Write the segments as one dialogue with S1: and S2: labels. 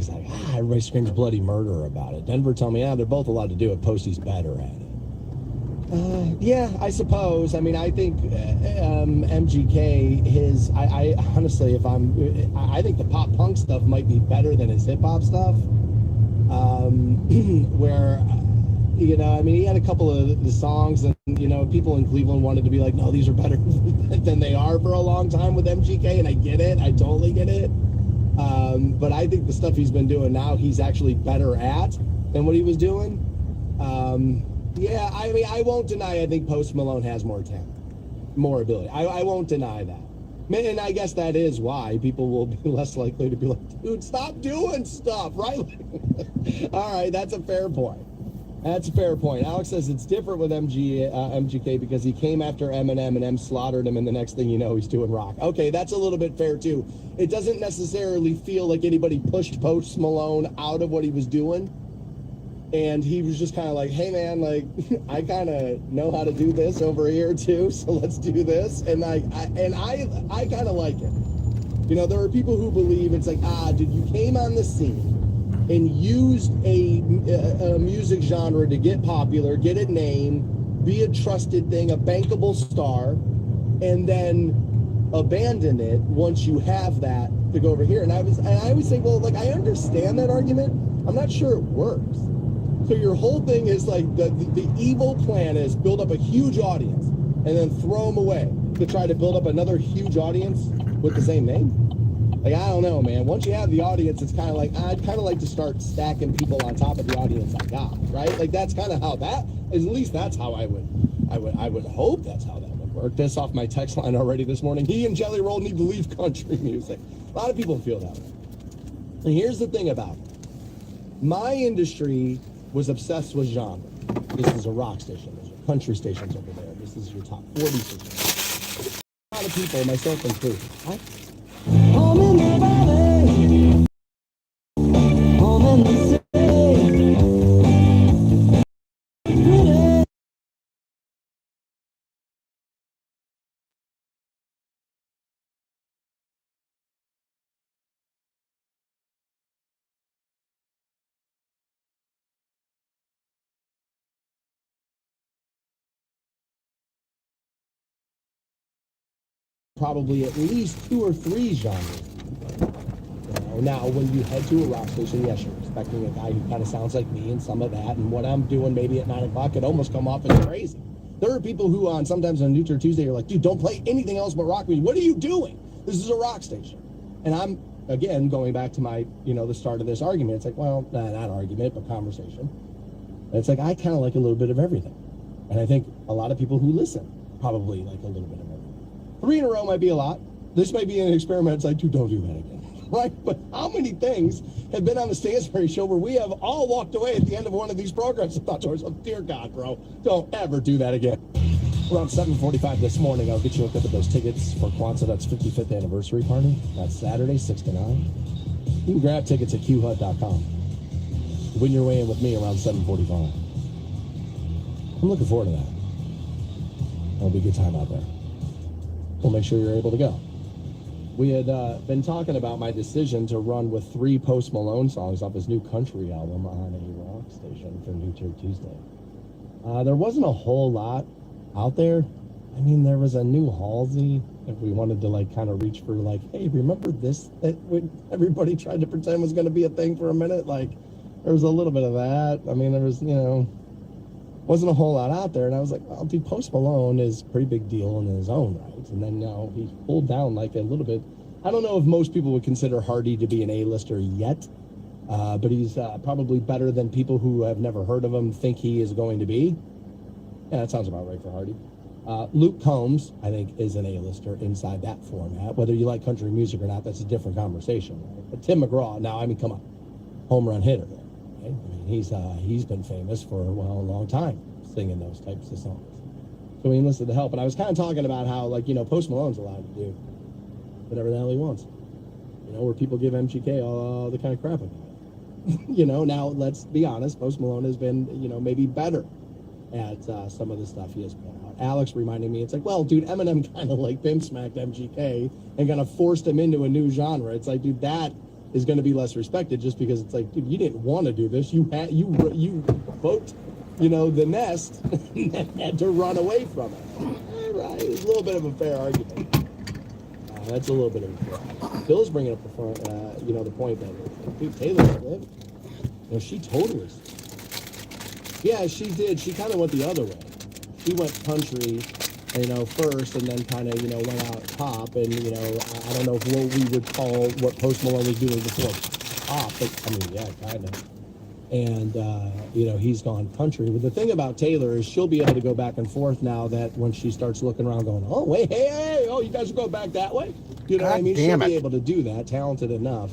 S1: he's like, everybody screams bloody murder about it. Denver told me, they're both allowed to do it. Posty's better at it. Yeah, I suppose. I mean, I think MGK, I honestly, I think the pop punk stuff might be better than his hip hop stuff. Where, I mean, he had a couple of the songs and, people in Cleveland wanted to be like, no, these are better than they are for a long time with MGK. And I get it. I totally get it. But I think the stuff he's been doing now, he's actually better at than what he was doing. Yeah, I mean, I won't deny I think Post Malone has more talent, more ability. I won't deny that. And I guess that is why people will be less likely to be like, dude, stop doing stuff, right? All right, that's a fair point. That's a fair point. Alex says it's different with MGK because he came after Eminem and M slaughtered him, and the next thing you know, he's doing rock. Okay, that's a little bit fair, too. It doesn't necessarily feel like anybody pushed Post Malone out of what he was doing. And he was just kind of like, hey, man, like, I kind of know how to do this over here, too, so let's do this. And I kind of like it. There are people who believe it's like, dude, you came on the scene and used a music genre to get popular, get a name, be a trusted thing, a bankable star, and then abandon it once you have that to go over here. And I always say, well, like, I understand that argument. I'm not sure it works. So your whole thing is like the evil plan is build up a huge audience and then throw them away to try to build up another huge audience with the same name. Like, I don't know, man. Once you have the audience, it's kind of like, I'd kind of like to start stacking people on top of the audience I got, right? Like, that's kind of how at least that's how I would hope that's how that would work. This off my text line already this morning. He and Jelly Roll need to leave country music. A lot of people feel that way. And here's the thing about it. My industry was obsessed with genre. This is a rock station. There's your country stations over there. This is your top 40 stations. A lot of people, myself included. Home in the valley. Home in the city. Probably at least 2 or 3 genres. Now, when you head to a rock station, yes, you're expecting a guy who kind of sounds like me and some of that, and what I'm doing maybe at 9 o'clock could almost come off as crazy. There are people who sometimes on New Tour Tuesday are like, dude, don't play anything else but rock music. What are you doing? This is a rock station. And I'm, again, going back to my, the start of this argument. It's like, well, not argument, but conversation. And it's like, I kind of like a little bit of everything. And I think a lot of people who listen probably like a little bit of everything. 3 in a row might be a lot. This might be an experiment. It's like, dude, don't do that again. Right? But how many things have been on the Stansbury show where we have all walked away at the end of one of these programs and thought to ourselves, dear God, bro, don't ever do that again. Around 7:45 this morning, I'll get you hooked up with those tickets for Quonset's 55th anniversary party. That's Saturday, 6 to 9. You can grab tickets at qhut.com. Win your way in with me around 7:45. I'm looking forward to that. It'll be a good time out there. We'll make sure you're able to go. We had been talking about my decision to run with 3 Post Malone songs off his new country album on a rock station for New Tour Tuesday. There wasn't a whole lot out there. I mean, there was a new Halsey, if we wanted to, like, kind of reach for, like, hey, remember this that everybody tried to pretend was going to be a thing for a minute? Like, there was a little bit of that. I mean, there was, wasn't a whole lot out there. And I was like, well, dude, Post Malone is a pretty big deal in his own right. And then now he's pulled down like a little bit. I don't know if most people would consider Hardy to be an A-lister yet, but he's probably better than people who have never heard of him think he is going to be. Yeah, that sounds about right for Hardy. Luke Combs, I think, is an A-lister inside that format. Whether you like country music or not, that's a different conversation. Right? But Tim McGraw, now, I mean, come on, home run hitter. Right? I mean, he's been famous for, well, a long time singing those types of songs. So he enlisted the help. And I was kind of talking about how, like, Post Malone's allowed to do whatever the hell he wants. Where people give MGK all the kind of crap about it. Now, let's be honest, Post Malone has been, maybe better at some of the stuff he has put out. Alex reminding me, it's like, well, dude, Eminem kind of like pimp smacked MGK and kind of forced him into a new genre. It's like, dude, that is going to be less respected just because it's like, dude, you didn't want to do this. You boat, the nest and had to run away from it. All right, it's a little bit of a fair argument. That's a little bit of a fair. Bill's bringing up the point that, dude, Taylor Swift, she totally. Yeah, she did. She kind of went the other way. She went country, first, and then kind of, went out pop. And, I don't know if what we would call what Post Malone was doing before pop, but yeah, kind of. And, he's gone country. But the thing about Taylor is she'll be able to go back and forth now that when she starts looking around going, oh, wait, hey, you guys are going back that way? You know what I mean? She'll be able to do that, talented enough.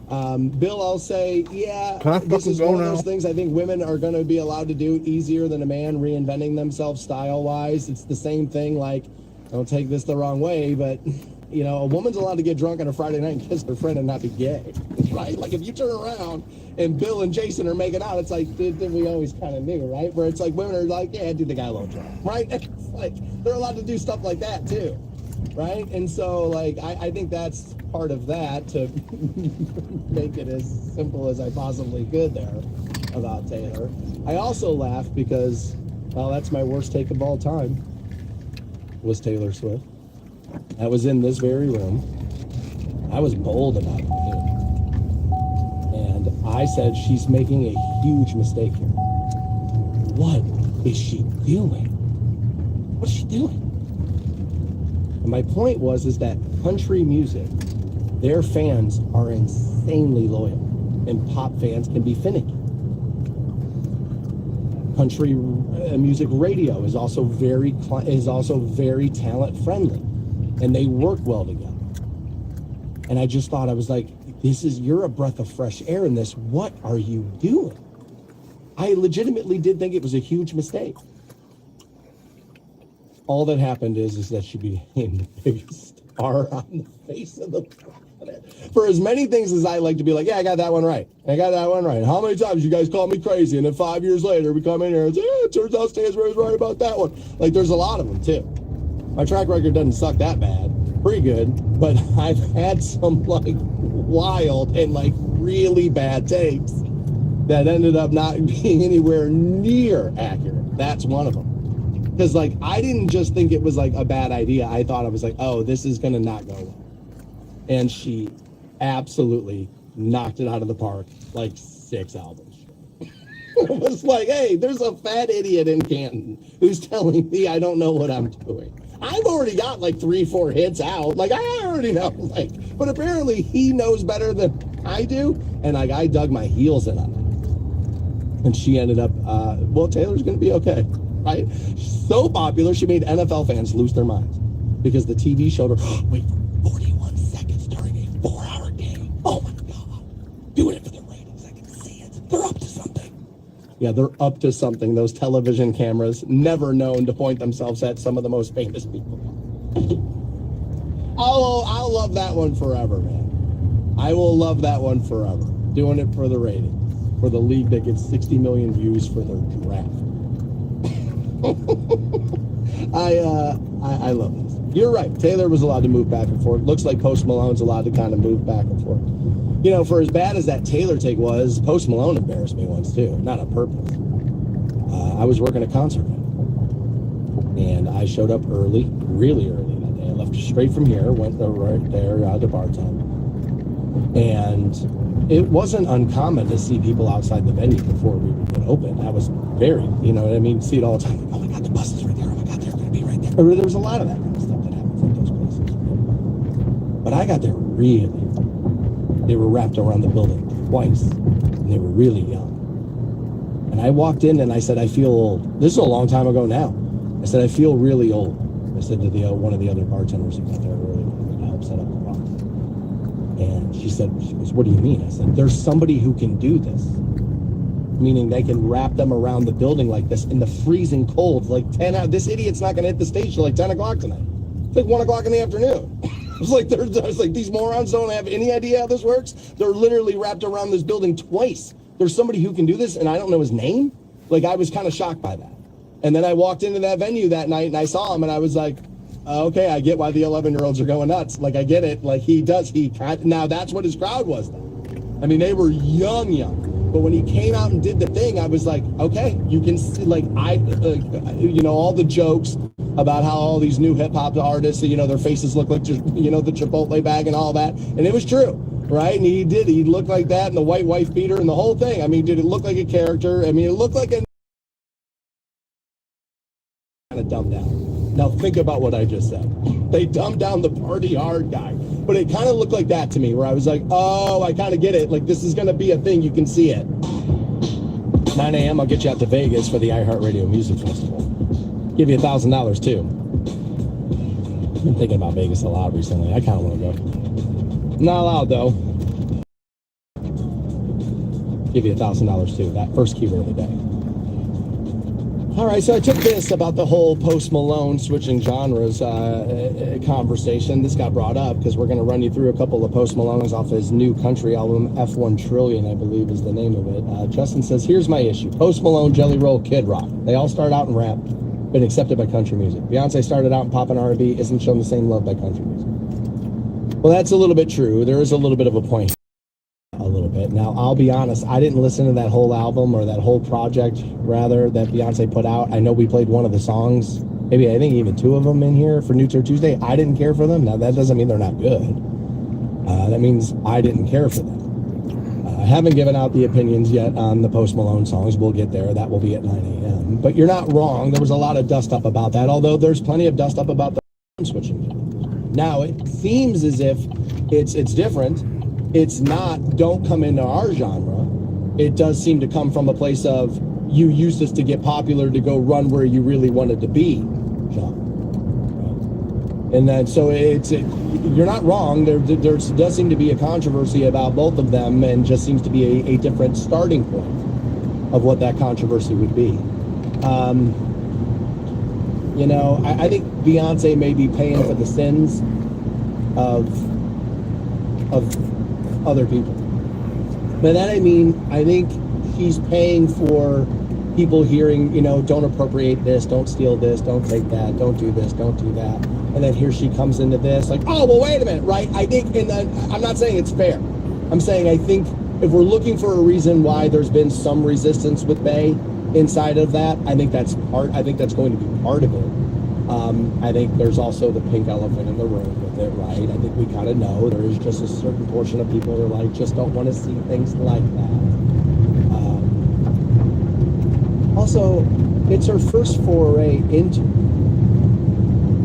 S1: Bill, I'll say, this is one of those things I think women are going to be allowed to do easier than a man reinventing themselves style-wise. It's the same thing, like, don't take this the wrong way, but, a woman's allowed to get drunk on a Friday night and kiss her friend and not be gay, right? Like, if you turn around and Bill and Jason are making out, it's like, we always kind of knew, right? Where it's like, women are like, yeah, dude, the guy a little drunk, right? It's like, they're allowed to do stuff like that, too. Right? And so, like, I think that's part of that to make it as simple as I possibly could there about Taylor. I also laugh because, well, that's my worst take of all time, was Taylor Swift. That was in this very room. I was bold about it, too. And I said, she's making a huge mistake here. What is she doing? What's she doing? My point is that country music, their fans are insanely loyal, and pop fans can be finicky. Country music radio is also very talent friendly, and they work well together. And I just thought, I was like, you're a breath of fresh air in this. What are you doing? I legitimately did think it was a huge mistake. All that happened is that she became the biggest star on the face of the planet. For as many things as I like to be like, yeah, I got that one right. How many times you guys call me crazy? And then 5 years later, we come in here and say, it turns out Stansbury's right about that one. Like, there's a lot of them, too. My track record doesn't suck that bad. Pretty good. But I've had some, like, wild and, like, really bad takes that ended up not being anywhere near accurate. That's one of them. Because, like, I didn't just think it was, like, a bad idea. I thought I was like, oh, this is going to not go well. And she absolutely knocked it out of the park, like 6 albums. It was like, hey, there's a fat idiot in Canton who's telling me I don't know what I'm doing. I've already got, like, 3-4 hits out. Like, I already know. Like, but apparently he knows better than I do. And, like, I dug my heels in on it. And she ended up, Taylor's going to be okay. Right? So popular, she made NFL fans lose their minds because the TV showed her, wait, 41 seconds during a 4-hour game. Oh my God. Doing it for the ratings. I can see it. They're up to something. Yeah, they're up to something. Those television cameras, never known to point themselves at some of the most famous people. I'll love that one forever, man. I will love that one forever. Doing it for the ratings. For the league that gets 60 million views for their draft. I love this. You're right. Taylor was allowed to move back and forth. Looks like Post Malone's allowed to kind of move back and forth. For as bad as that Taylor take was, Post Malone embarrassed me once too. Not on purpose. I was working a concert and I showed up early, really early that day. I left straight from here, went right there to bartend. And it wasn't uncommon to see people outside the venue before we would get open. I was very, see it all the time. Oh my God, the bus is right there. Oh my God, they're going to be right there. There was a lot of that kind of stuff that happens at those places. But I got there really. They were wrapped around the building twice, and they were really young. And I walked in and I said, I feel old. This is a long time ago now. I said, I feel really old. I said to one of the other bartenders who got there early to help set up the bar. And she goes, what do you mean? I said, there's somebody who can do this. Meaning they can wrap them around the building like this in the freezing cold. Like 10 out. This idiot's not going to hit the stage till like 10 o'clock tonight. It's like 1 o'clock in the afternoon. I was like, these morons don't have any idea how this works. They're literally wrapped around this building twice. There's somebody who can do this, and I don't know his name. Like, I was kind of shocked by that. And then I walked into that venue that night, and I saw him, and I was like, Okay, I get why the 11-year-olds are going nuts. Like, I get it. Like, he does. Now, that's what his crowd was, though. I mean, they were young. But when he came out and did the thing, I was like, okay, you can see, like, all the jokes about how all these new hip-hop artists, their faces look like, the Chipotle bag and all that. And it was true, right? And he did. He looked like that, and the white wife beater and the whole thing. I mean, did it look like a character? I mean, it looked like a kind of dumbed down. Now think about what I just said. They dumbed down the party hard guy. But it kind of looked like that to me, where I was like, oh, I kind of get it. Like, this is going to be a thing. You can see it. 9 a.m., I'll get you out to Vegas for the iHeartRadio Music Festival. Give you $1,000, too. I've been thinking about Vegas a lot recently. I kind of want to go. Not allowed, though. Give you $1,000, too. That first keyword of the day. All right, so I took this about the whole Post Malone switching genres conversation. This got brought up because we're going to run you through a couple of Post Malones off his new country album, F1 Trillion, I believe is the name of it. Justin says, here's my issue. Post Malone, Jelly Roll, Kid Rock. They all start out in rap, been accepted by country music. Beyonce started out in pop and R&B, isn't shown the same love by country music. Well, that's a little bit true. There is a little bit of a point. Now, I'll be honest, I didn't listen to that whole album, or that whole project, rather, that Beyonce put out. I know we played one of the songs, maybe I think even two of them in here for New Tour Tuesday. I didn't care for them. Now, that doesn't mean they're not good. That means I didn't care for them. I haven't given out the opinions yet on the Post Malone songs. We'll get there. That will be at 9 a.m. But you're not wrong. There was a lot of dust up about that, although there's plenty of dust up about the switching. Now, it seems as if it's different. It's not, don't come into our genre. It does seem to come from a place of, you use this to get popular, to go run where you really wanted to be genre. And then, so you're not wrong. There does seem to be a controversy about both of them, and just seems to be a different starting point of what that controversy would be. I think Beyonce may be paying for the sins of other people. By that I mean, I think she's paying for people hearing, don't appropriate this, don't steal this, don't take that, don't do this, don't do that. And then here she comes into this, like, oh, well, wait a minute, right? I think, and I'm not saying it's fair. I'm saying I think if we're looking for a reason why there's been some resistance with Bey inside of that, I think that's going to be part of it. I think there's also the pink elephant in the room with it, right? I think we kind of know there is just a certain portion of people that just don't want to see things like that. Also, it's her first foray into...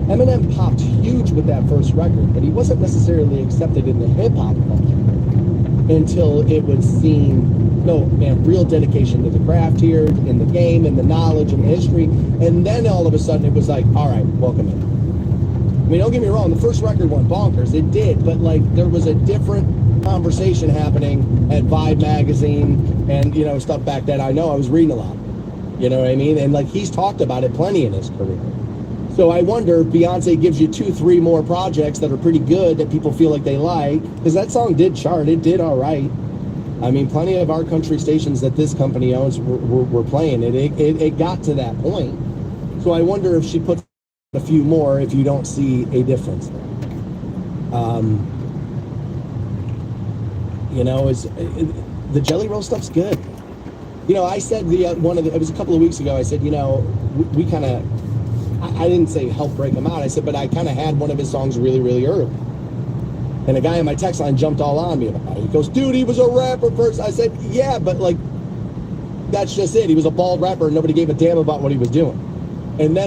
S1: Eminem popped huge with that first record, but he wasn't necessarily accepted in the hip-hop culture until it was seen... No, man, real dedication to the craft here, in the game, and the knowledge and the history. And then all of a sudden it was like, all right, welcome in. I mean, don't get me wrong, the first record went bonkers. It did, but there was a different conversation happening at Vibe magazine and, stuff back then. I know I was reading a lot. You know what I mean? And he's talked about it plenty in his career. So I wonder if Beyonce gives you 2-3 more projects that are pretty good that people feel like they like, because that song did chart. It did all right. I mean, plenty of our country stations that this company owns were playing it. It got to that point. So I wonder if she puts a few more, if you don't see a difference there. The Jelly Roll stuff's good. I said it was a couple of weeks ago, I said, we kind of, I didn't say help break him out. I said, but I kind of had one of his songs really, really early. And a guy in my text line jumped all on me about it. He goes, dude, he was a rapper first. I said, yeah, but that's just it. He was a bald rapper and nobody gave a damn about what he was doing. And then